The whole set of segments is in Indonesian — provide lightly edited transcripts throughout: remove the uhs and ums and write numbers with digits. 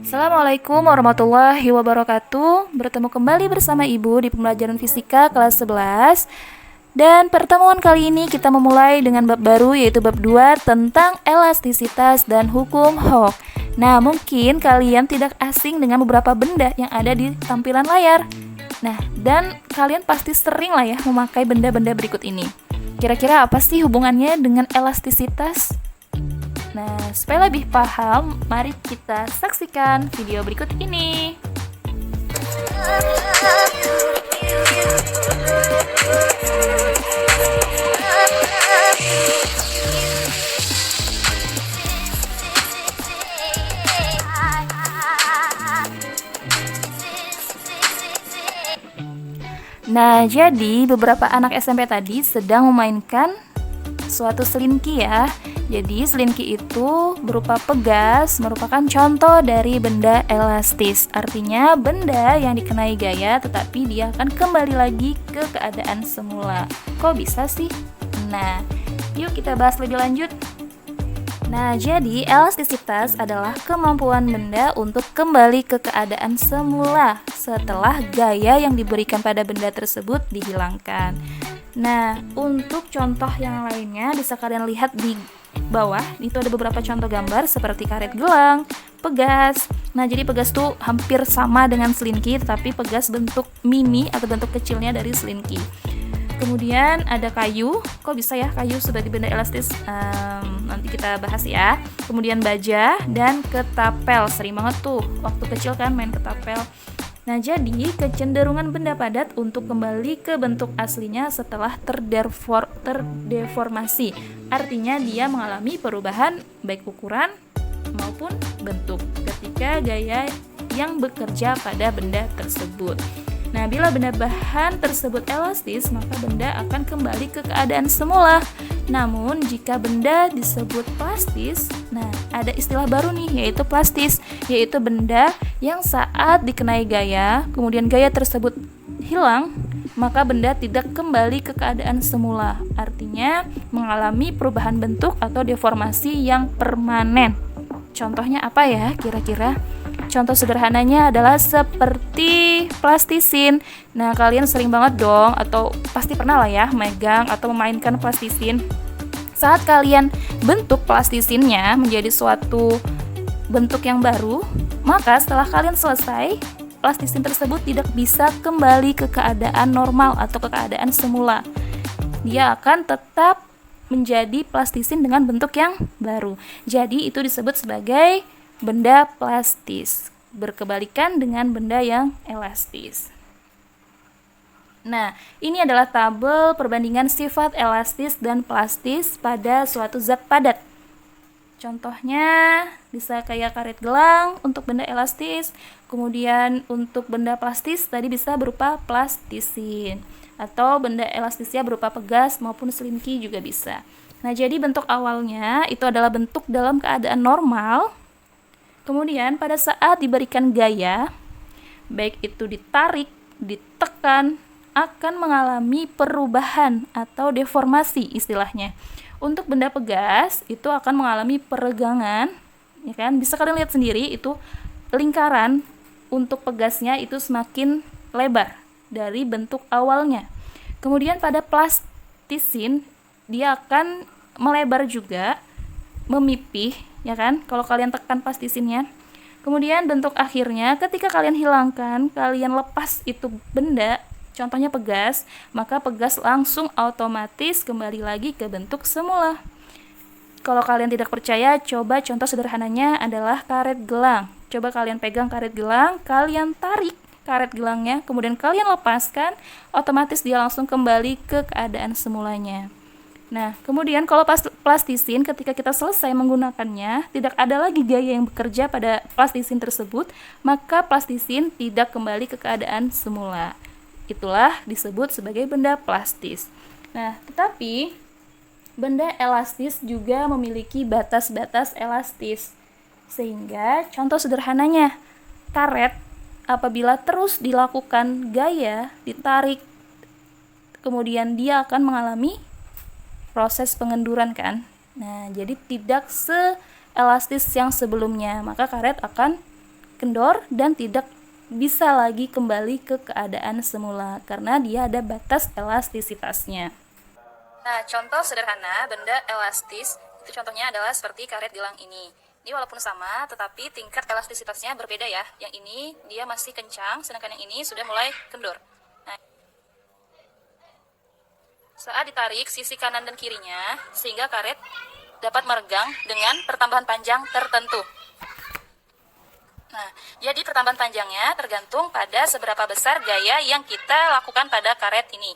Assalamualaikum warahmatullahi wabarakatuh. Bertemu kembali bersama Ibu di pembelajaran fisika kelas 11. Dan pertemuan kali ini kita memulai dengan bab baru, yaitu bab 2 tentang elastisitas dan hukum Hooke. Nah, mungkin kalian tidak asing dengan beberapa benda yang ada di tampilan layar. Nah, dan kalian pasti sering lah ya memakai benda-benda berikut ini. Kira-kira apa sih hubungannya dengan elastisitas? Nah, supaya lebih paham, mari kita saksikan video berikut ini. Nah, jadi beberapa anak SMP tadi sedang memainkan suatu selinki ya. Jadi selinki itu berupa pegas, merupakan contoh dari benda elastis. Artinya benda yang dikenai gaya tetapi dia akan kembali lagi ke keadaan semula. Kok bisa sih? Nah, yuk kita bahas lebih lanjut. Nah, jadi elastisitas adalah kemampuan benda untuk kembali ke keadaan semula setelah gaya yang diberikan pada benda tersebut dihilangkan. Nah, untuk contoh yang lainnya bisa kalian lihat di bawah. Itu ada beberapa contoh gambar seperti karet gelang, pegas. Nah, jadi pegas tuh hampir sama dengan selinki, tapi pegas bentuk mini atau bentuk kecilnya dari selinki. Kemudian ada kayu. Kok bisa ya kayu sebagai benda elastis? Nanti kita bahas ya. Kemudian baja dan ketapel. Sering banget tuh waktu kecil kan main ketapel. Nah, jadi kecenderungan benda padat untuk kembali ke bentuk aslinya setelah terdeformasi. Artinya dia mengalami perubahan baik ukuran maupun bentuk ketika gaya yang bekerja pada benda tersebut. Nah, bila benda bahan tersebut elastis, maka benda akan kembali ke keadaan semula. Namun, jika benda disebut plastis, nah ada istilah baru nih, yaitu plastis, yaitu benda yang saat dikenai gaya, kemudian gaya tersebut hilang, maka benda tidak kembali ke keadaan semula. Artinya, mengalami perubahan bentuk atau deformasi yang permanen. Contohnya apa ya kira-kira? Contoh sederhananya adalah seperti plastisin. Nah, kalian sering banget dong atau pasti pernah lah ya megang atau memainkan plastisin. Saat kalian bentuk plastisinnya menjadi suatu bentuk yang baru, maka setelah kalian selesai, plastisin tersebut tidak bisa kembali ke keadaan normal atau ke keadaan semula. Dia akan tetap menjadi plastisin dengan bentuk yang baru. Jadi itu disebut sebagai benda plastis, berkebalikan dengan benda yang elastis. Nah, ini adalah tabel perbandingan sifat elastis dan plastis pada suatu zat padat. Contohnya bisa kayak karet gelang untuk benda elastis, kemudian untuk benda plastis tadi bisa berupa plastisin, atau benda elastisnya berupa pegas maupun selinki juga bisa. Nah, jadi bentuk awalnya itu adalah bentuk dalam keadaan normal. Kemudian pada saat diberikan gaya, baik itu ditarik, ditekan, akan mengalami perubahan atau deformasi istilahnya. Untuk benda pegas itu akan mengalami peregangan, ya kan? Bisa kalian lihat sendiri itu lingkaran untuk pegasnya itu semakin lebar dari bentuk awalnya. Kemudian pada plastisin dia akan melebar juga, memipih, ya kan? Kalau kalian tekan plastisinnya. Kemudian bentuk akhirnya ketika kalian hilangkan, kalian lepas itu benda, contohnya pegas, maka pegas langsung otomatis kembali lagi ke bentuk semula. Kalau kalian tidak percaya, coba contoh sederhananya adalah karet gelang. Coba kalian pegang karet gelang, kalian tarik karet gelangnya, kemudian kalian lepaskan, otomatis dia langsung kembali ke keadaan semulanya. Nah, kemudian kalau plastisin ketika kita selesai menggunakannya, tidak ada lagi gaya yang bekerja pada plastisin tersebut, maka plastisin tidak kembali ke keadaan semula. Itulah disebut sebagai benda plastis. Nah, tetapi benda elastis juga memiliki batas-batas elastis. Sehingga contoh sederhananya, karet apabila terus dilakukan gaya, ditarik, kemudian dia akan mengalami proses pengenduran kan. Nah, jadi tidak seelastis yang sebelumnya, maka karet akan kendor dan tidak bisa lagi kembali ke keadaan semula karena dia ada batas elastisitasnya. Nah, contoh sederhana benda elastis itu contohnya adalah seperti karet gelang ini. Ini walaupun sama, tetapi tingkat elastisitasnya berbeda ya. Yang ini dia masih kencang, sedangkan yang ini sudah mulai kendor. Nah, saat ditarik sisi kanan dan kirinya, sehingga karet dapat meregang dengan pertambahan panjang tertentu. Nah, jadi pertambahan panjangnya tergantung pada seberapa besar gaya yang kita lakukan pada karet ini.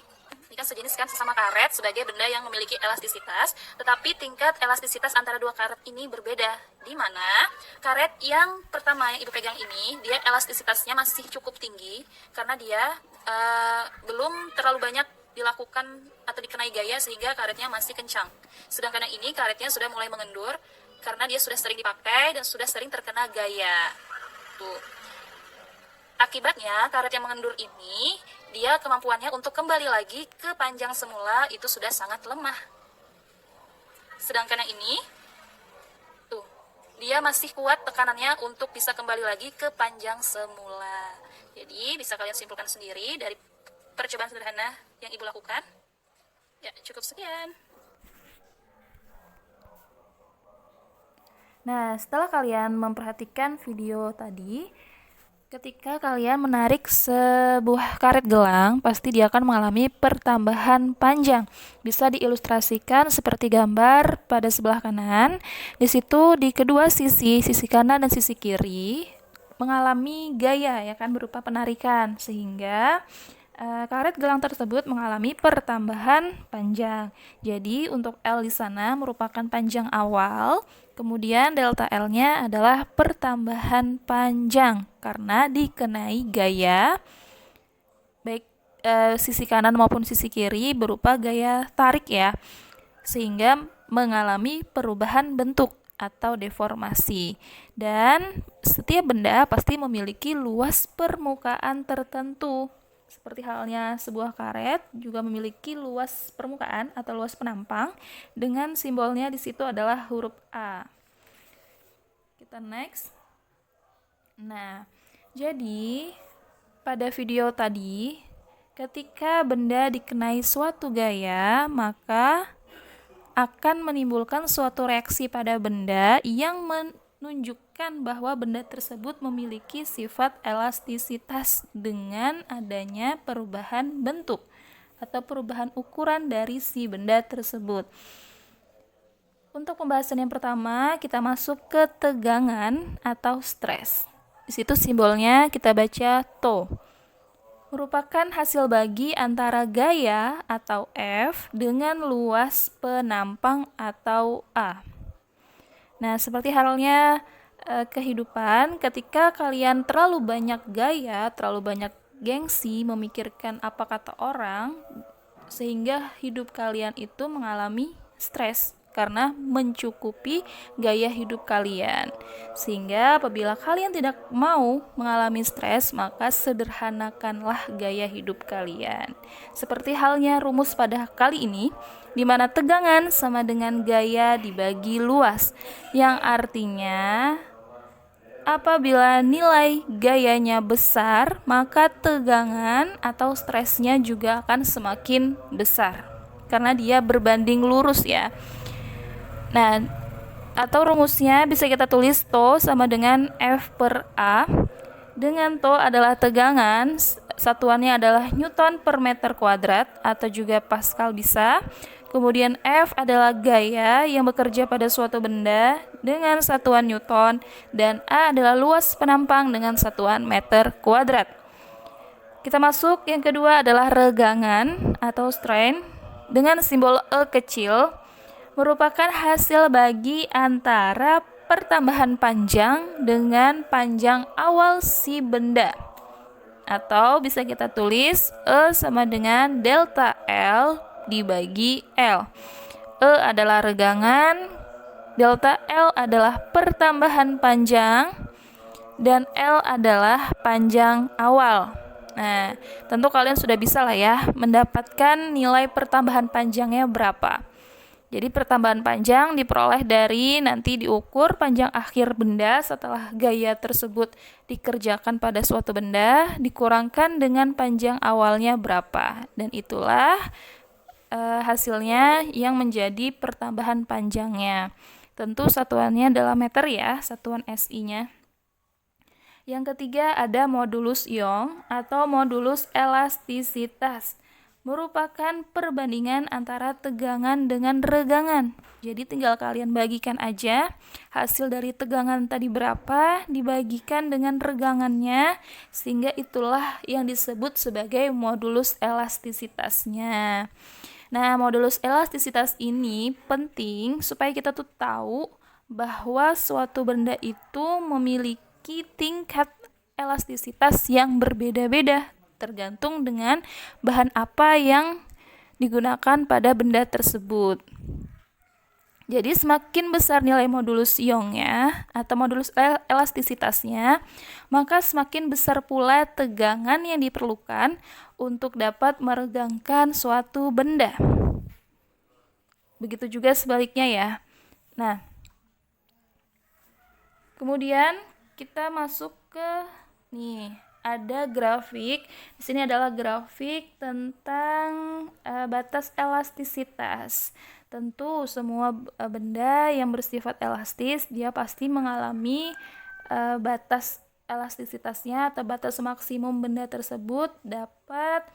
Ini kan sejenis kan sesama karet sebagai benda yang memiliki elastisitas, tetapi tingkat elastisitas antara dua karet ini berbeda. Di mana karet yang pertama yang Ibu pegang ini, dia elastisitasnya masih cukup tinggi karena dia belum terlalu banyak dilakukan atau dikenai gaya sehingga karetnya masih kencang. Sedangkan yang ini karetnya sudah mulai mengendur karena dia sudah sering dipakai dan sudah sering terkena gaya. Tuh. Akibatnya karet yang mengendur ini dia kemampuannya untuk kembali lagi ke panjang semula itu sudah sangat lemah. Sedangkan yang ini tuh, dia masih kuat tekanannya untuk bisa kembali lagi ke panjang semula. Jadi bisa kalian simpulkan sendiri dari percobaan sederhana yang Ibu lakukan. Ya, cukup sekian. Nah, setelah kalian memperhatikan video tadi, ketika kalian menarik sebuah karet gelang, pasti dia akan mengalami pertambahan panjang. Bisa diilustrasikan seperti gambar pada sebelah kanan. Di situ di kedua sisi kanan dan sisi kiri mengalami gaya ya kan berupa penarikan sehingga karet gelang tersebut mengalami pertambahan panjang. Jadi untuk L di sana merupakan panjang awal, kemudian delta L-nya adalah pertambahan panjang karena dikenai gaya baik sisi kanan maupun sisi kiri berupa gaya tarik ya, sehingga mengalami perubahan bentuk atau deformasi. Dan setiap benda pasti memiliki luas permukaan tertentu. Seperti halnya sebuah karet juga memiliki luas permukaan atau luas penampang dengan simbolnya di situ adalah huruf A. Kita next. Nah, jadi pada video tadi ketika benda dikenai suatu gaya, maka akan menimbulkan suatu reaksi pada benda yang menunjukkan bahwa benda tersebut memiliki sifat elastisitas dengan adanya perubahan bentuk atau perubahan ukuran dari si benda tersebut. Untuk pembahasan yang pertama, kita masuk ke tegangan atau stres. Di situ simbolnya kita baca TO. Merupakan hasil bagi antara gaya atau F dengan luas penampang atau A. Nah, seperti halnya kehidupan, ketika kalian terlalu banyak gaya, terlalu banyak gengsi, memikirkan apa kata orang, sehingga hidup kalian itu mengalami stres karena mencukupi gaya hidup kalian. Sehingga apabila kalian tidak mau mengalami stres, maka sederhanakanlah gaya hidup kalian. Seperti halnya rumus pada kali ini, di mana tegangan sama dengan gaya dibagi luas, yang artinya apabila nilai gayanya besar, maka tegangan atau stresnya juga akan semakin besar karena dia berbanding lurus ya. Nah, atau rumusnya bisa kita tulis TO sama dengan F per A. Dengan TO adalah tegangan, satuannya adalah Newton per meter kuadrat atau juga Pascal bisa. Kemudian F adalah gaya yang bekerja pada suatu benda dengan satuan Newton, dan A adalah luas penampang dengan satuan meter kuadrat. Kita masuk yang kedua adalah regangan atau strain dengan simbol E kecil, merupakan hasil bagi antara pertambahan panjang dengan panjang awal si benda. Atau bisa kita tulis E sama dengan delta L dibagi L. E adalah regangan, delta L adalah pertambahan panjang, dan L adalah panjang awal. Nah, tentu kalian sudah bisa lah ya mendapatkan nilai pertambahan panjangnya berapa. Jadi pertambahan panjang diperoleh dari nanti diukur panjang akhir benda setelah gaya tersebut dikerjakan pada suatu benda dikurangkan dengan panjang awalnya berapa, dan itulah hasilnya yang menjadi pertambahan panjangnya. Tentu satuannya adalah meter ya, satuan SI-nya. Yang ketiga ada modulus Young atau modulus elastisitas. Merupakan perbandingan antara tegangan dengan regangan. Jadi tinggal kalian bagikan aja hasil dari tegangan tadi berapa dibagikan dengan regangannya, sehingga itulah yang disebut sebagai modulus elastisitasnya. Nah, modulus elastisitas ini penting supaya kita tuh tahu bahwa suatu benda itu memiliki tingkat elastisitas yang berbeda-beda tergantung dengan bahan apa yang digunakan pada benda tersebut. Jadi semakin besar nilai modulus Young-nya atau modulus elastisitasnya, maka semakin besar pula tegangan yang diperlukan untuk dapat meregangkan suatu benda. Begitu juga sebaliknya ya. Nah, kemudian kita masuk ke ada grafik. Di sini adalah grafik tentang batas elastisitas. Tentu semua benda yang bersifat elastis dia pasti mengalami batas elastisitasnya atau batas maksimum benda tersebut dapat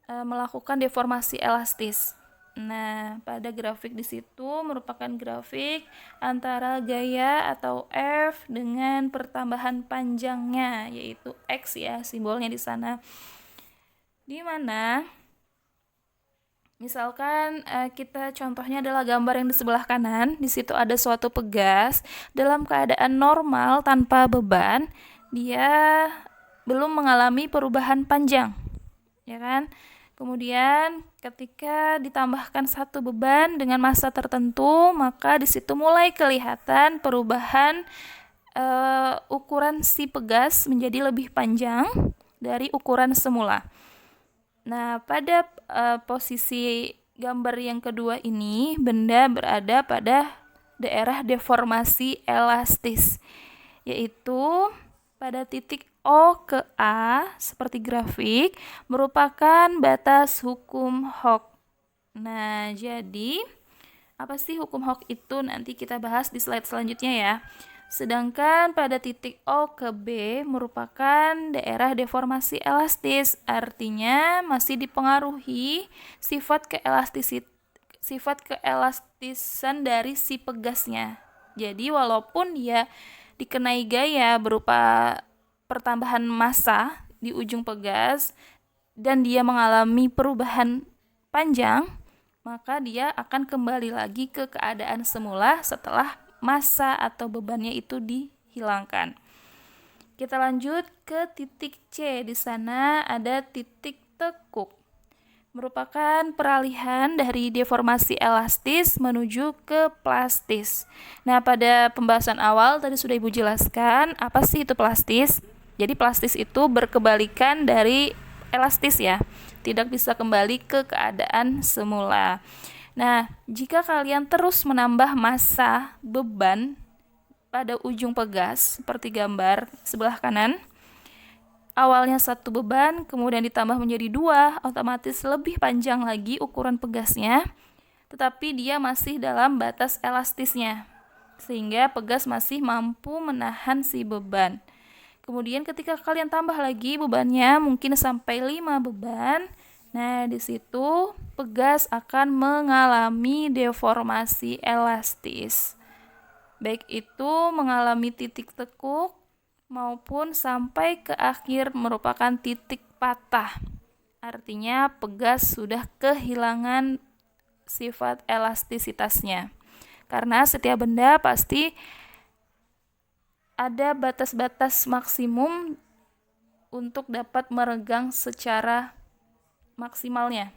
melakukan deformasi elastis. Nah, pada grafik di situ merupakan grafik antara gaya atau F dengan pertambahan panjangnya, yaitu X ya, simbolnya di sana. Di mana misalkan kita contohnya adalah gambar yang di sebelah kanan, di situ ada suatu pegas dalam keadaan normal tanpa beban, dia belum mengalami perubahan panjang, ya kan? Kemudian ketika ditambahkan satu beban dengan massa tertentu, maka di situ mulai kelihatan perubahan ukuran si pegas menjadi lebih panjang dari ukuran semula. Nah, pada posisi gambar yang kedua ini, benda berada pada daerah deformasi elastis, yaitu pada titik O ke A seperti grafik merupakan batas hukum Hooke. Nah, jadi apa sih hukum Hooke itu? Nanti kita bahas di slide selanjutnya ya. Sedangkan pada titik O ke B merupakan daerah deformasi elastis, artinya masih dipengaruhi sifat keelastisan dari si pegasnya. Jadi walaupun dia dikenai gaya berupa pertambahan massa di ujung pegas dan dia mengalami perubahan panjang, maka dia akan kembali lagi ke keadaan semula setelah massa atau bebannya itu dihilangkan. Kita lanjut ke titik C. Di sana ada titik tekuk. Merupakan peralihan dari deformasi elastis menuju ke plastis. Nah, pada pembahasan awal tadi sudah Ibu jelaskan apa sih itu plastis. Jadi plastis itu berkebalikan dari elastis ya, tidak bisa kembali ke keadaan semula. Nah, jika kalian terus menambah massa beban pada ujung pegas seperti gambar sebelah kanan, awalnya satu beban, kemudian ditambah menjadi 2, otomatis lebih panjang lagi ukuran pegasnya, tetapi dia masih dalam batas elastisnya, sehingga pegas masih mampu menahan si beban. Kemudian ketika kalian tambah lagi bebannya mungkin sampai 5 beban, nah di situ pegas akan mengalami deformasi elastis. Baik itu mengalami titik tekuk maupun sampai ke akhir merupakan titik patah. Artinya pegas sudah kehilangan sifat elastisitasnya. Karena setiap benda pasti ada batas-batas maksimum untuk dapat meregang secara maksimalnya.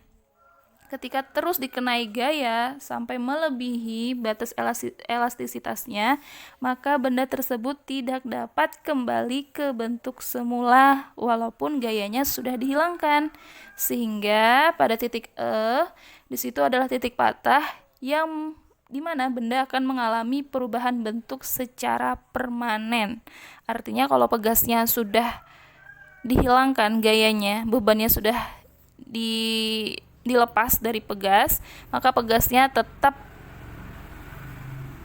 Ketika terus dikenai gaya sampai melebihi batas elastisitasnya, maka benda tersebut tidak dapat kembali ke bentuk semula walaupun gayanya sudah dihilangkan. Sehingga pada titik E, di situ adalah titik patah yang dimana benda akan mengalami perubahan bentuk secara permanen. Artinya kalau pegasnya sudah dihilangkan gayanya, bebannya sudah dilepas dari pegas, maka pegasnya tetap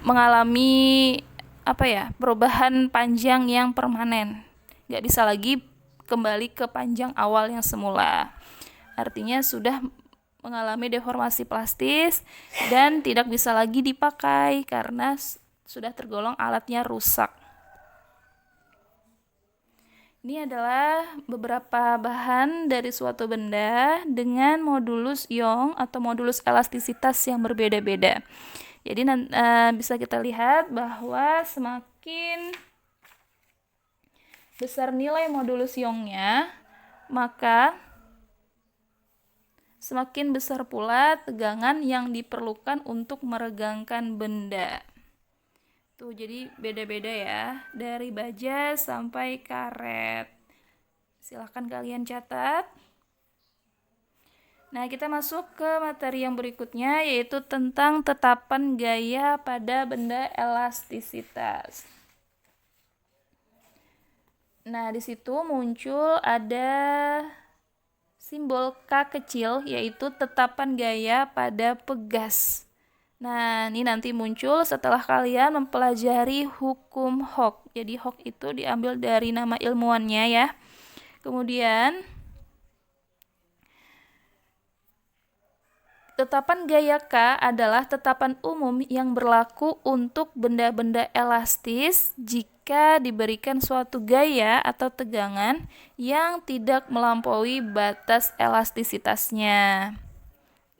mengalami perubahan panjang yang permanen. Nggak bisa lagi kembali ke panjang awal yang semula. Artinya sudah mengalami deformasi plastis dan tidak bisa lagi dipakai karena sudah tergolong alatnya rusak. Ini adalah beberapa bahan dari suatu benda dengan modulus Young atau modulus elastisitas yang berbeda-beda. Jadi bisa kita lihat bahwa semakin besar nilai modulus Young-nya, maka semakin besar pula tegangan yang diperlukan untuk meregangkan benda. Tuh, jadi beda-beda ya, dari baja sampai karet. Silahkan kalian catat. Nah, kita masuk ke materi yang berikutnya, yaitu tentang tetapan gaya pada benda elastisitas. Nah, di situ muncul ada simbol K kecil, yaitu tetapan gaya pada pegas. Nah, ini nanti muncul setelah kalian mempelajari hukum Hooke. Jadi Hooke itu diambil dari nama ilmuwannya ya. Kemudian tetapan gaya K adalah tetapan umum yang berlaku untuk benda-benda elastis jika diberikan suatu gaya atau tegangan yang tidak melampaui batas elastisitasnya.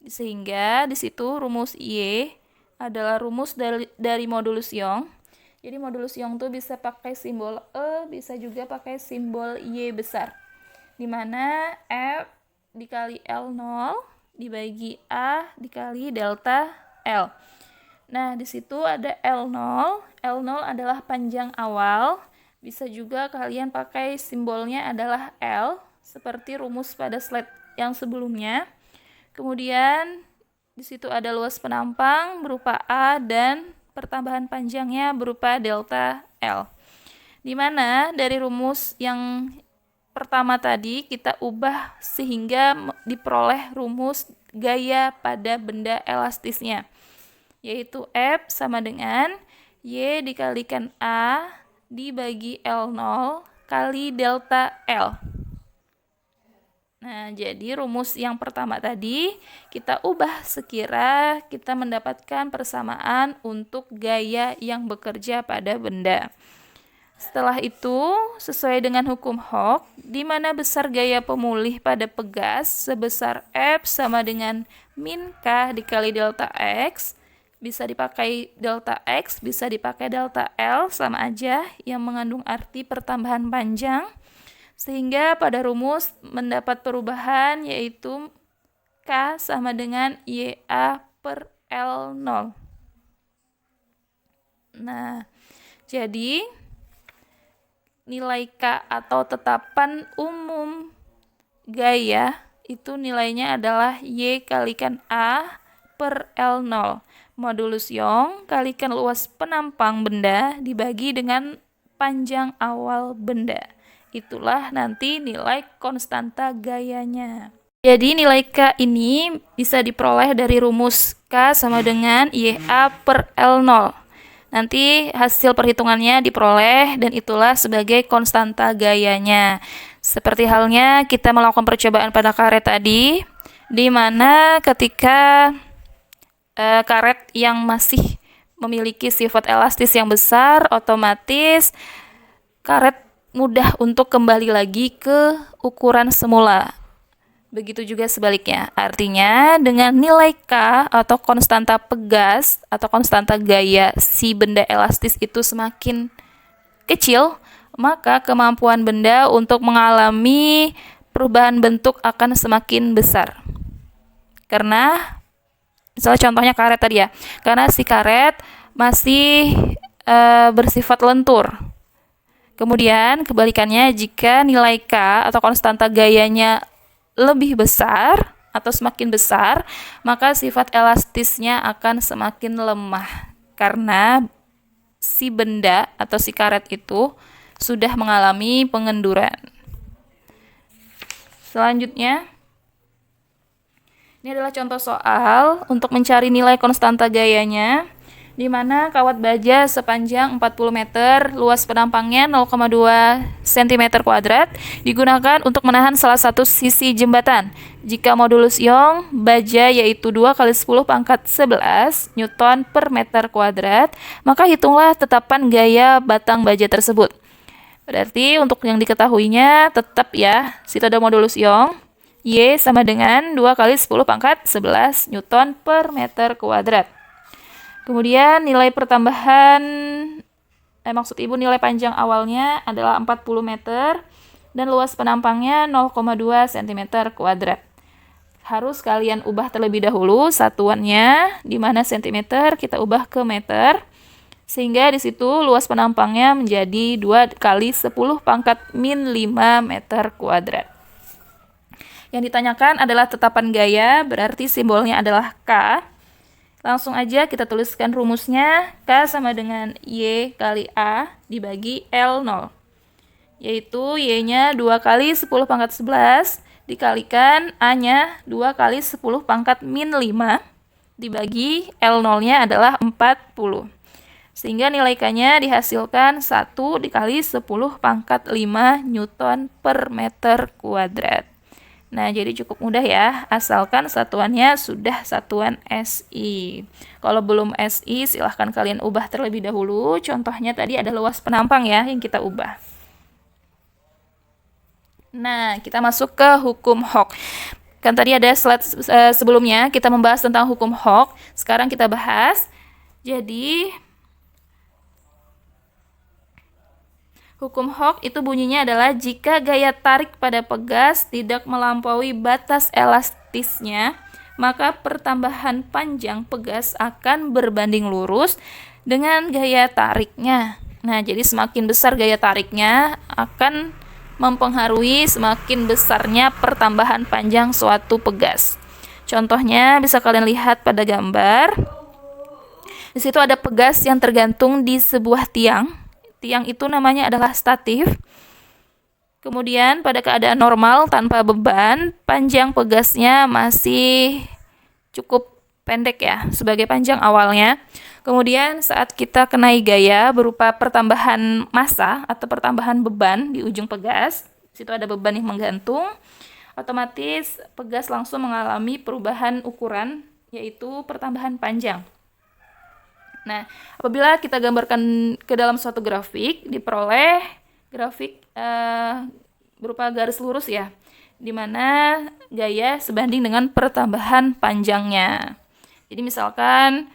Sehingga di situ rumus Y adalah rumus dari modulus Young. Jadi modulus Young tuh bisa pakai simbol E, bisa juga pakai simbol Y besar. Di mana F dikali L0 dibagi A dikali delta L. Nah, di situ ada L0. L0 adalah panjang awal. Bisa juga kalian pakai simbolnya adalah L, seperti rumus pada slide yang sebelumnya. Kemudian di situ ada luas penampang berupa A dan pertambahan panjangnya berupa delta L. Di mana dari rumus yang pertama tadi kita ubah sehingga diperoleh rumus gaya pada benda elastisnya, yaitu F sama dengan Y dikalikan A dibagi L0 kali delta L. Nah, jadi rumus yang pertama tadi kita ubah sekira kita mendapatkan persamaan untuk gaya yang bekerja pada benda. Setelah itu, sesuai dengan hukum Hooke, di mana besar gaya pemulih pada pegas sebesar F sama dengan min K dikali delta X, bisa dipakai delta X, bisa dipakai delta L, sama aja yang mengandung arti pertambahan panjang, sehingga pada rumus mendapat perubahan yaitu K sama dengan YA per L0. Nah, jadi nilai K atau tetapan umum gaya itu nilainya adalah Y kalikan A per L0. Modulus Young kalikan luas penampang benda dibagi dengan panjang awal benda. Itulah nanti nilai konstanta gayanya. Jadi nilai K ini bisa diperoleh dari rumus K sama dengan YA per L0. Nanti hasil perhitungannya diperoleh dan itulah sebagai konstanta gayanya. Seperti halnya kita melakukan percobaan pada karet tadi, di mana ketika karet yang masih memiliki sifat elastis yang besar, otomatis karet mudah untuk kembali lagi ke ukuran semula. Begitu juga sebaliknya. Artinya dengan nilai K atau konstanta pegas atau konstanta gaya si benda elastis itu semakin kecil, maka kemampuan benda untuk mengalami perubahan bentuk akan semakin besar. Karena misalnya contohnya karet tadi ya. Karena si karet masih bersifat lentur. Kemudian kebalikannya jika nilai K atau konstanta gayanya lebih besar atau semakin besar, maka sifat elastisnya akan semakin lemah karena si benda atau si karet itu sudah mengalami pengenduran. Selanjutnya, ini adalah contoh soal untuk mencari nilai konstanta gayanya, di mana kawat baja sepanjang 40 meter, luas penampangnya 0,2 cm kuadrat, digunakan untuk menahan salah satu sisi jembatan. Jika modulus Young baja yaitu 2 kali 10 pangkat 11 Newton per meter kuadrat, maka hitunglah tetapan gaya batang baja tersebut. Berarti untuk yang diketahuinya tetap ya, situ ada modulus Young, Y sama dengan 2 kali 10 pangkat 11 Newton per meter kuadrat. Kemudian nilai pertambahan, maksud ibu nilai panjang awalnya adalah 40 meter dan luas penampangnya 0,2 cm kuadrat. Harus kalian ubah terlebih dahulu satuannya, di mana cm kita ubah ke meter, sehingga di situ luas penampangnya menjadi 2 kali 10 pangkat min 5 meter kuadrat. Yang ditanyakan adalah tetapan gaya, berarti simbolnya adalah K. Langsung aja kita tuliskan rumusnya. K sama dengan Y kali A dibagi L0. Yaitu Y-nya 2 kali 10 pangkat 11 dikalikan A-nya 2 kali 10 pangkat min 5 dibagi L0-nya adalah 40. Sehingga nilai K-nya dihasilkan 1 dikali 10 pangkat 5 Newton per meter kuadrat. Nah, jadi cukup mudah ya, asalkan satuannya sudah satuan SI. Kalau belum SI, silahkan kalian ubah terlebih dahulu. Contohnya tadi ada luas penampang ya, yang kita ubah. Nah, kita masuk ke hukum Hooke. Kan tadi ada slide sebelumnya, kita membahas tentang hukum Hooke. Sekarang kita bahas. Jadi, hukum Hooke itu bunyinya adalah jika gaya tarik pada pegas tidak melampaui batas elastisnya, maka pertambahan panjang pegas akan berbanding lurus dengan gaya tariknya. Nah, jadi semakin besar gaya tariknya akan mempengaruhi semakin besarnya pertambahan panjang suatu pegas. Contohnya bisa kalian lihat pada gambar. Di situ ada pegas yang tergantung di sebuah tiang. Tiang itu namanya adalah statif. Kemudian pada keadaan normal tanpa beban, panjang pegasnya masih cukup pendek ya, sebagai panjang awalnya. Kemudian saat kita kenai gaya berupa pertambahan massa atau pertambahan beban di ujung pegas, situ ada beban yang menggantung, otomatis pegas langsung mengalami perubahan ukuran, yaitu pertambahan panjang. Nah, apabila kita gambarkan ke dalam suatu grafik, diperoleh grafik berupa garis lurus ya, di mana gaya sebanding dengan pertambahan panjangnya. Jadi misalkan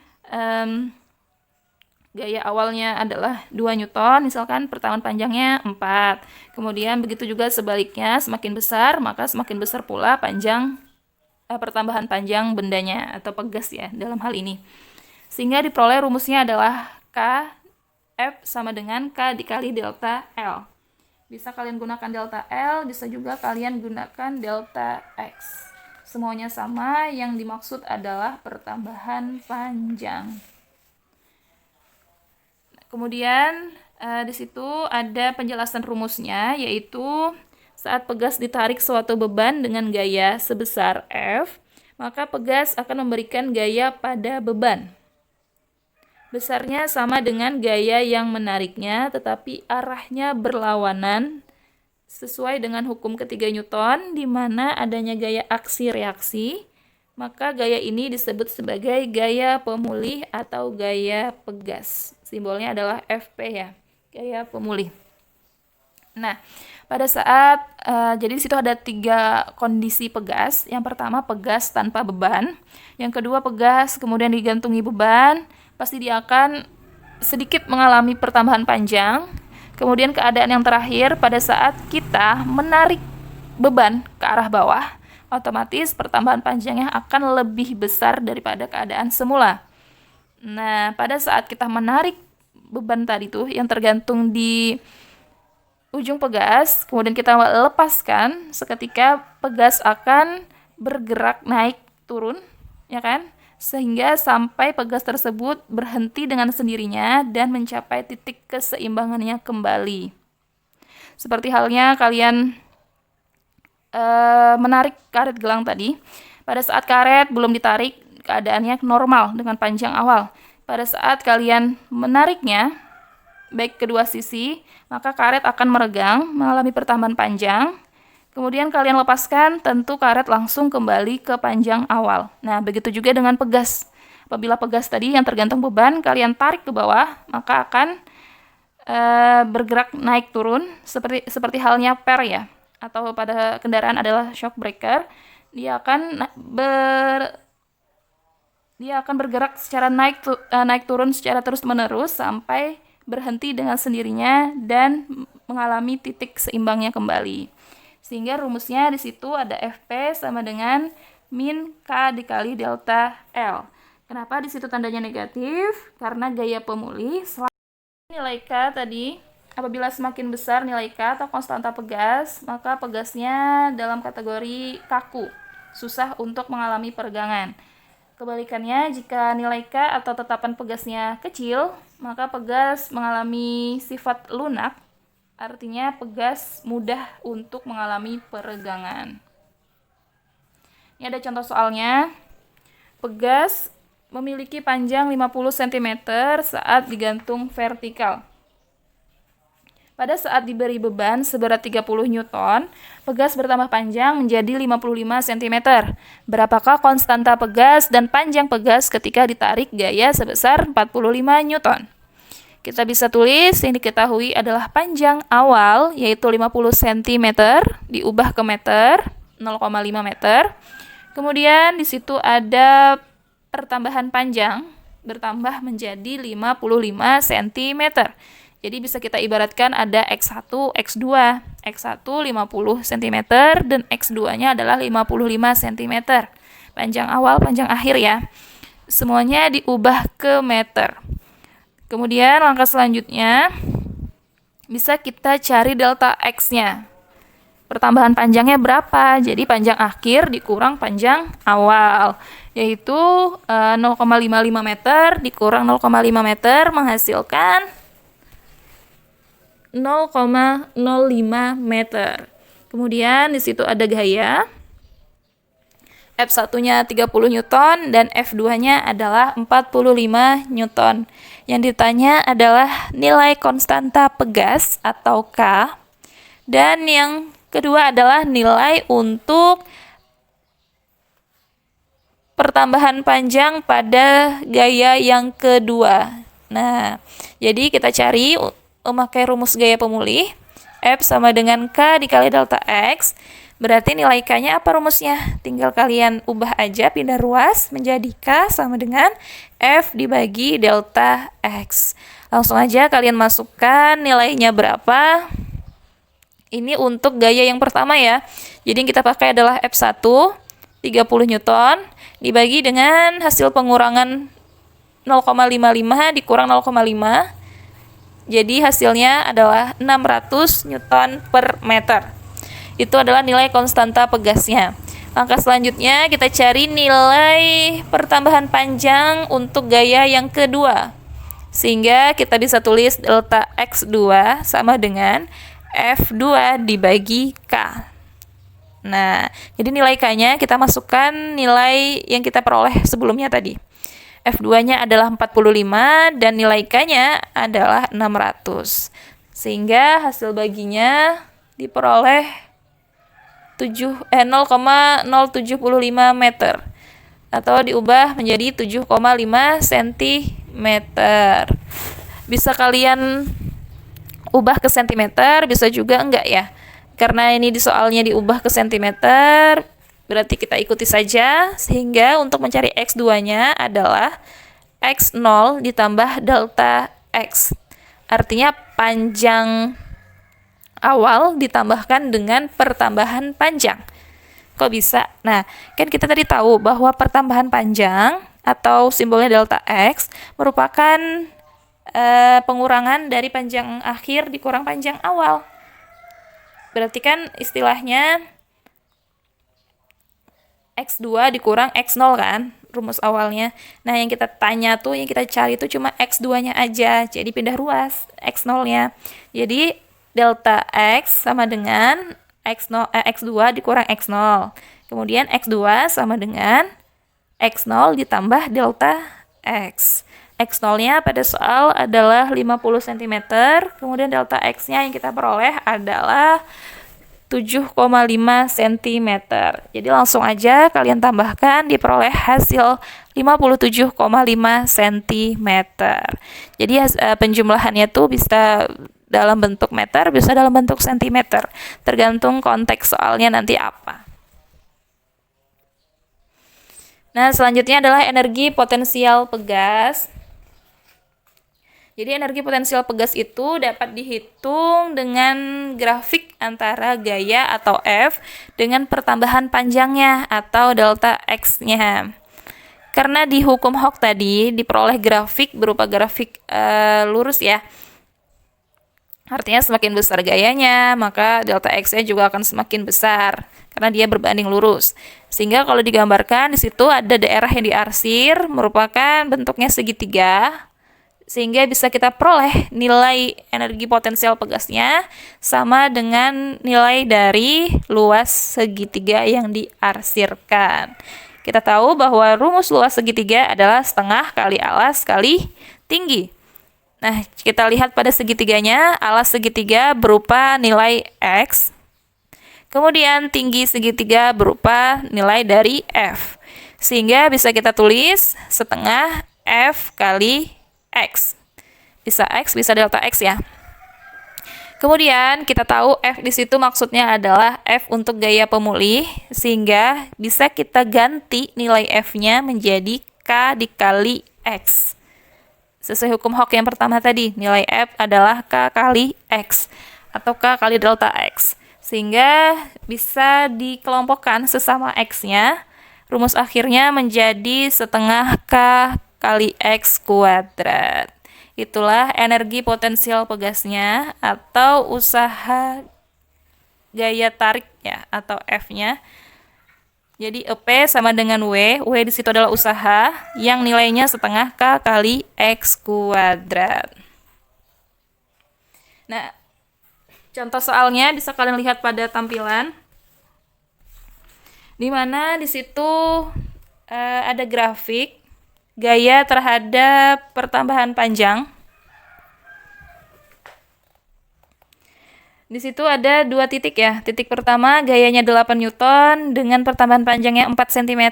gaya awalnya adalah 2 Newton, misalkan pertambahan panjangnya 4. Kemudian begitu juga sebaliknya, semakin besar, maka semakin besar pula panjang pertambahan panjang bendanya atau pegas ya dalam hal ini. Sehingga diperoleh rumusnya adalah K F sama dengan K dikali delta L. Bisa kalian gunakan delta L, bisa juga kalian gunakan delta X. Semuanya sama, yang dimaksud adalah pertambahan panjang. Kemudian di situ ada penjelasan rumusnya, yaitu saat pegas ditarik suatu beban dengan gaya sebesar F, maka pegas akan memberikan gaya pada beban. Besarnya sama dengan gaya yang menariknya, tetapi arahnya berlawanan sesuai dengan hukum ketiga Newton, di mana adanya gaya aksi reaksi, maka gaya ini disebut sebagai gaya pemulih atau gaya pegas. Simbolnya adalah Fp ya, gaya pemulih. Nah, pada saat jadi di situ ada 3 kondisi pegas. Yang pertama pegas tanpa beban, yang kedua pegas kemudian digantungi beban. Pasti dia akan sedikit mengalami pertambahan panjang. Kemudian keadaan yang terakhir pada saat kita menarik beban ke arah bawah, otomatis pertambahan panjangnya akan lebih besar daripada keadaan semula. Nah, pada saat kita menarik beban tadi tuh yang tergantung di ujung pegas, kemudian kita lepaskan, seketika pegas akan bergerak naik turun, ya kan? Sehingga sampai pegas tersebut berhenti dengan sendirinya dan mencapai titik keseimbangannya kembali. Seperti halnya kalian menarik karet gelang tadi. Pada saat karet belum ditarik, keadaannya normal dengan panjang awal. Pada saat kalian menariknya, baik kedua sisi, maka karet akan meregang, mengalami pertambahan panjang. Kemudian kalian lepaskan, tentu karet langsung kembali ke panjang awal. Nah, begitu juga dengan pegas. Apabila pegas tadi yang tergantung beban, kalian tarik ke bawah, maka akan bergerak naik turun, seperti halnya per ya, atau pada kendaraan adalah shock breaker. Dia akan bergerak secara naik turun secara terus-menerus sampai berhenti dengan sendirinya dan mengalami titik seimbangnya kembali. Sehingga rumusnya di situ ada Fp sama dengan min K dikali delta L. Kenapa di situ tandanya negatif? Karena gaya pemulih nilai K tadi apabila semakin besar nilai K atau konstanta pegas, maka pegasnya dalam kategori kaku, susah untuk mengalami peregangan. Kebalikannya, jika nilai K atau tetapan pegasnya kecil, maka pegas mengalami sifat lunak, artinya pegas mudah untuk mengalami peregangan. Ini ada contoh soalnya. Pegas memiliki panjang 50 cm saat digantung vertikal. Pada saat diberi beban seberat 30 Newton, pegas bertambah panjang menjadi 55 cm. Berapakah konstanta pegas dan panjang pegas ketika ditarik gaya sebesar 45 Newton? Kita bisa tulis yang diketahui adalah panjang awal yaitu 50 cm diubah ke meter, 0,5 meter. Kemudian di situ ada pertambahan panjang bertambah menjadi 55 cm. Jadi bisa kita ibaratkan ada X1, X2. X1 50 cm dan X2-nya adalah 55 cm. Panjang awal, panjang akhir ya. Semuanya diubah ke meter. Kemudian langkah selanjutnya bisa kita cari delta X-nya. Pertambahan panjangnya berapa? Jadi panjang akhir dikurang panjang awal, yaitu 0,55 meter dikurang 0,5 meter menghasilkan 0,05 meter. Kemudian di situ ada gaya. F1-nya 30 Newton dan F2-nya adalah 45 Newton. Yang ditanya adalah nilai konstanta pegas atau K. Dan yang kedua adalah nilai untuk pertambahan panjang pada gaya yang kedua. Nah, jadi kita cari memakai rumus gaya pemulih. F sama dengan K dikali delta X. Berarti nilai K-nya apa rumusnya? Tinggal kalian ubah aja, pindah ruas menjadi K sama dengan F dibagi delta X. Langsung aja kalian masukkan nilainya berapa. Ini untuk gaya yang pertama ya. Jadi yang kita pakai adalah F1, 30 Newton, dibagi dengan hasil pengurangan 0,55 dikurang 0,5. Jadi hasilnya adalah 600 Newton per meter. Itu adalah nilai konstanta pegasnya. Langkah selanjutnya kita cari nilai pertambahan panjang untuk gaya yang kedua. Sehingga kita bisa tulis delta X2 sama dengan F2 dibagi K. Nah, jadi nilai K-nya kita masukkan nilai yang kita peroleh sebelumnya tadi. F2-nya adalah 45 dan nilai K-nya adalah 600. Sehingga hasil baginya diperoleh 0,075 meter atau diubah menjadi 7,5 cm. Bisa kalian ubah ke cm, bisa juga enggak ya. Karena ini di soalnya diubah ke cm, berarti kita ikuti saja, sehingga untuk mencari X2-nya adalah X0 ditambah delta X. Artinya panjang awal ditambahkan dengan pertambahan panjang. Kok bisa? Nah, kan kita tadi tahu bahwa pertambahan panjang atau simbolnya delta X merupakan pengurangan dari panjang akhir dikurang panjang awal. Berarti kan istilahnya X2 dikurang X0 kan, rumus awalnya. Nah, yang kita tanya tuh, yang kita cari itu cuma X2-nya aja. Jadi pindah ruas X0-nya. Jadi delta X sama dengan X2 dikurang X0. Kemudian X2 sama dengan X0 ditambah delta X. X0-nya pada soal adalah 50 cm, kemudian delta X-nya yang kita peroleh adalah 7,5 cm. Jadi langsung aja kalian tambahkan, diperoleh hasil 57,5 cm. Jadi penjumlahannya tuh bisa dalam bentuk meter, bisa dalam bentuk sentimeter, tergantung konteks soalnya nanti apa. Nah, selanjutnya adalah energi potensial pegas. Jadi energi potensial pegas itu dapat dihitung dengan grafik antara gaya atau F dengan pertambahan panjangnya atau delta X-nya. Karena di hukum Hooke tadi diperoleh grafik berupa grafik lurus ya. Artinya semakin besar gayanya, maka delta X-nya juga akan semakin besar karena dia berbanding lurus. Sehingga kalau digambarkan di situ ada daerah yang diarsir merupakan bentuknya segitiga, sehingga bisa kita peroleh nilai energi potensial pegasnya sama dengan nilai dari luas segitiga yang diarsirkan. Kita tahu bahwa rumus luas segitiga adalah setengah kali alas kali tinggi. Nah, kita lihat pada segitiganya, alas segitiga berupa nilai X, kemudian tinggi segitiga berupa nilai dari F. Sehingga bisa kita tulis setengah F kali X. Bisa X, bisa delta X ya. Kemudian kita tahu F di situ maksudnya adalah F untuk gaya pemulih, sehingga bisa kita ganti nilai F-nya menjadi K dikali X. Sesuai hukum Hooke yang pertama tadi, nilai F adalah K kali X atau K kali delta X. Sehingga bisa dikelompokkan sesama X-nya. Rumus akhirnya menjadi setengah K kali X kuadrat. Itulah energi potensial pegasnya atau usaha gaya tarik ya, atau F-nya. Jadi EP sama dengan W di situ adalah usaha yang nilainya setengah K kali X kuadrat. Nah, contoh soalnya bisa kalian lihat pada tampilan, di mana di situ ada grafik gaya terhadap pertambahan panjang. Di situ ada dua titik ya. Titik pertama gayanya 8 Newton dengan pertambahan panjangnya 4 cm,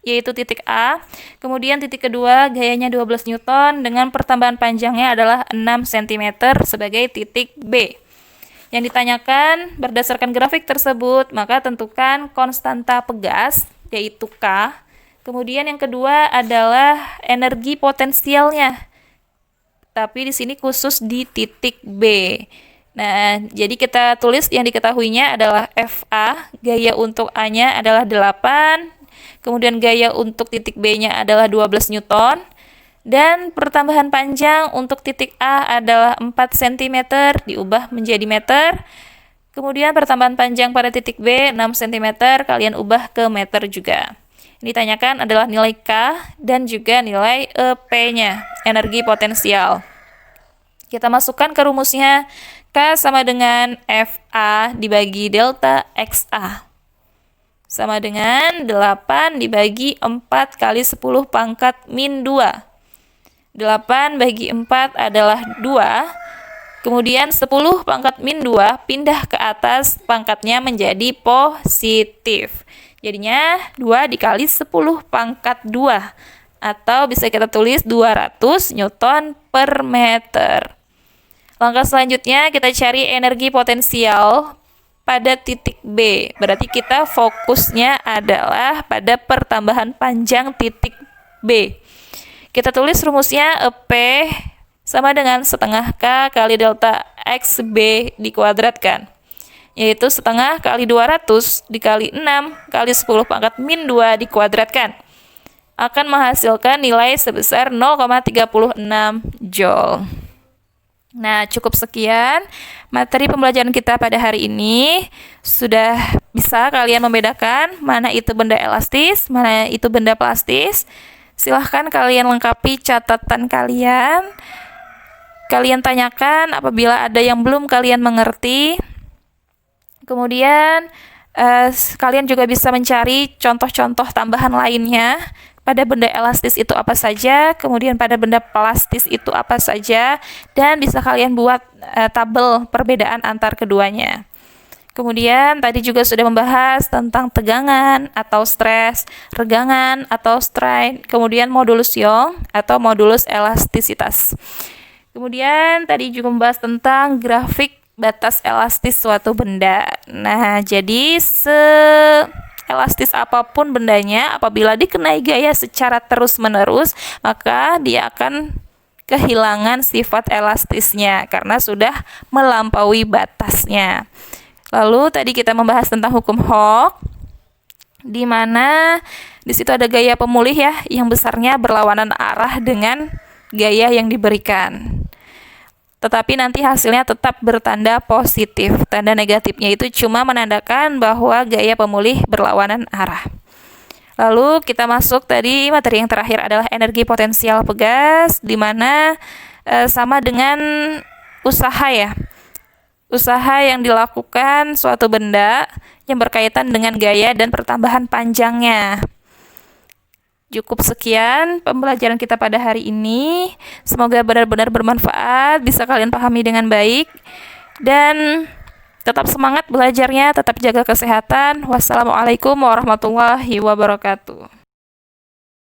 yaitu titik A. Kemudian titik kedua gayanya 12 Newton dengan pertambahan panjangnya adalah 6 cm sebagai titik B. Yang ditanyakan berdasarkan grafik tersebut, maka tentukan konstanta pegas, yaitu K. Kemudian yang kedua adalah energi potensialnya. Tapi di sini khusus di titik B. Nah, jadi kita tulis yang diketahuinya adalah FA, gaya untuk A-nya adalah 8, kemudian gaya untuk titik B-nya adalah 12 Newton, dan pertambahan panjang untuk titik A adalah 4 cm diubah menjadi meter, kemudian pertambahan panjang pada titik B 6 cm, kalian ubah ke meter juga. Yang ditanyakan adalah nilai K dan juga nilai EP-nya, energi potensial. Kita masukkan ke rumusnya, K sama dengan FA dibagi delta XA. Sama dengan 8 dibagi 4 kali 10 pangkat min 2. 8 bagi 4 adalah 2. Kemudian 10 pangkat min 2 pindah ke atas, pangkatnya menjadi positif. Jadinya 2 dikali 10 pangkat 2. Atau bisa kita tulis 200 Newton per meter. Langkah selanjutnya kita cari energi potensial pada titik B. Berarti kita fokusnya adalah pada pertambahan panjang titik B. Kita tulis rumusnya EP sama dengan setengah K kali delta XB dikuadratkan. Yaitu setengah kali 200 dikali 6 kali 10 pangkat min 2 dikuadratkan. Akan menghasilkan nilai sebesar 0,36 Joule. Nah, cukup sekian materi pembelajaran kita pada hari ini. Sudah bisa kalian membedakan mana itu benda elastis, mana itu benda plastis. Silahkan kalian lengkapi catatan kalian. Kalian tanyakan apabila ada yang belum kalian mengerti. Kemudian kalian juga bisa mencari contoh-contoh tambahan lainnya. Pada benda elastis itu apa saja, kemudian pada benda plastis itu apa saja, dan bisa kalian buat tabel perbedaan antar keduanya. Kemudian tadi juga sudah membahas tentang tegangan atau stres, regangan atau strain, kemudian modulus Young atau modulus elastisitas. Kemudian tadi juga membahas tentang grafik batas elastis suatu benda. Nah, jadi elastis apapun bendanya, apabila dikenai gaya secara terus-menerus, maka dia akan kehilangan sifat elastisnya karena sudah melampaui batasnya. Lalu tadi kita membahas tentang hukum Hooke, di mana di situ ada gaya pemulih ya, yang besarnya berlawanan arah dengan gaya yang diberikan. Tetapi nanti hasilnya tetap bertanda positif. Tanda negatifnya itu cuma menandakan bahwa gaya pemulih berlawanan arah. Lalu kita masuk tadi materi yang terakhir adalah energi potensial pegas, di mana sama dengan usaha ya. Usaha yang dilakukan suatu benda yang berkaitan dengan gaya dan pertambahan panjangnya. Cukup sekian pembelajaran kita pada hari ini. Semoga benar-benar bermanfaat, bisa kalian pahami dengan baik. Dan tetap semangat belajarnya, tetap jaga kesehatan. Wassalamualaikum warahmatullahi wabarakatuh.